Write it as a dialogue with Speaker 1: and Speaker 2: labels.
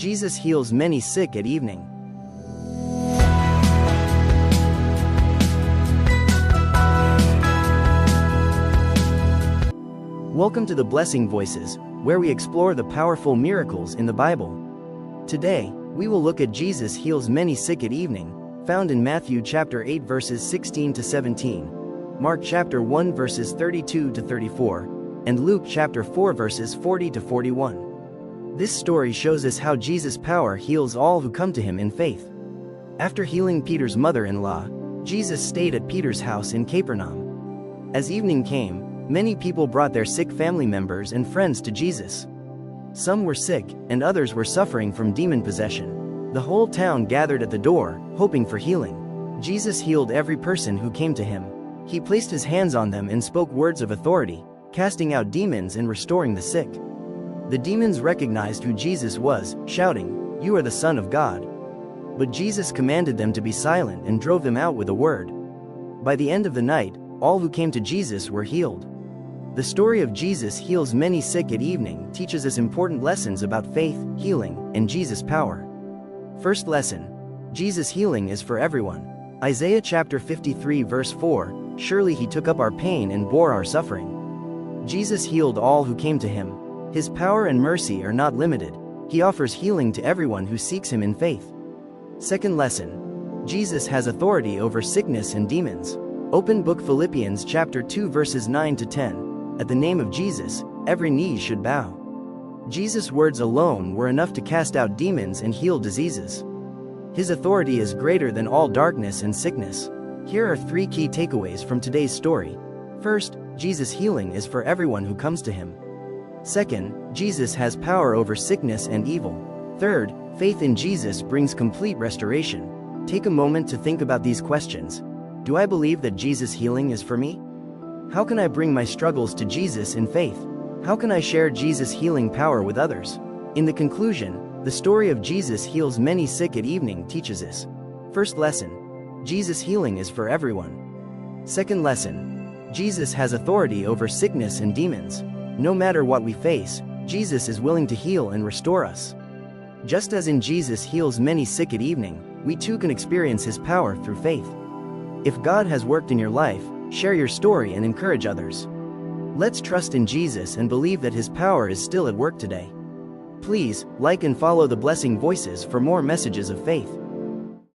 Speaker 1: Jesus heals many sick at evening. Welcome to the Blessing Voices, where we explore the powerful miracles in the Bible. Today, we will look at Jesus heals many sick at evening, found in Matthew chapter 8 verses 16 to 17, Mark chapter 1 verses 32 to 34, and Luke chapter 4 verses 40 to 41. This story shows us how Jesus' power heals all who come to him in faith. After healing Peter's mother-in-law, Jesus stayed at Peter's house in Capernaum. As evening came, many people brought their sick family members and friends to Jesus. Some were sick, and others were suffering from demon possession. The whole town gathered at the door, hoping for healing. Jesus healed every person who came to him. He placed his hands on them and spoke words of authority, casting out demons and restoring the sick. The demons recognized who Jesus was, shouting, "You are the Son of God." But Jesus commanded them to be silent and drove them out with a word. By the end of the night, all who came to Jesus were healed. The story of Jesus heals many sick at evening teaches us important lessons about faith, healing, and Jesus' power. First lesson: Jesus' healing is for everyone. Isaiah chapter 53 verse 4, "Surely he took up our pain and bore our suffering." Jesus healed all who came to him. His power and mercy are not limited. He offers healing to everyone who seeks him in faith. Second lesson: Jesus has authority over sickness and demons. Open book Philippians chapter 2 verses 9 to 10. At the name of Jesus, every knee should bow. Jesus' words alone were enough to cast out demons and heal diseases. His authority is greater than all darkness and sickness. Here are 3 key takeaways from today's story. First, Jesus' healing is for everyone who comes to him. Second, Jesus has power over sickness and evil. Third, faith in Jesus brings complete restoration. Take a moment to think about these questions. Do I believe that Jesus' healing is for me? How can I bring my struggles to Jesus in faith? How can I share Jesus' healing power with others? In the conclusion, the story of Jesus heals many sick at evening teaches us. First lesson: Jesus' healing is for everyone. Second lesson: Jesus has authority over sickness and demons. No matter what we face, Jesus is willing to heal and restore us. Just as in Jesus heals many sick at evening, we too can experience his power through faith. If God has worked in your life, share your story and encourage others. Let's trust in Jesus and believe that his power is still at work today. Please, like and follow the Blessing Voices for more messages of faith.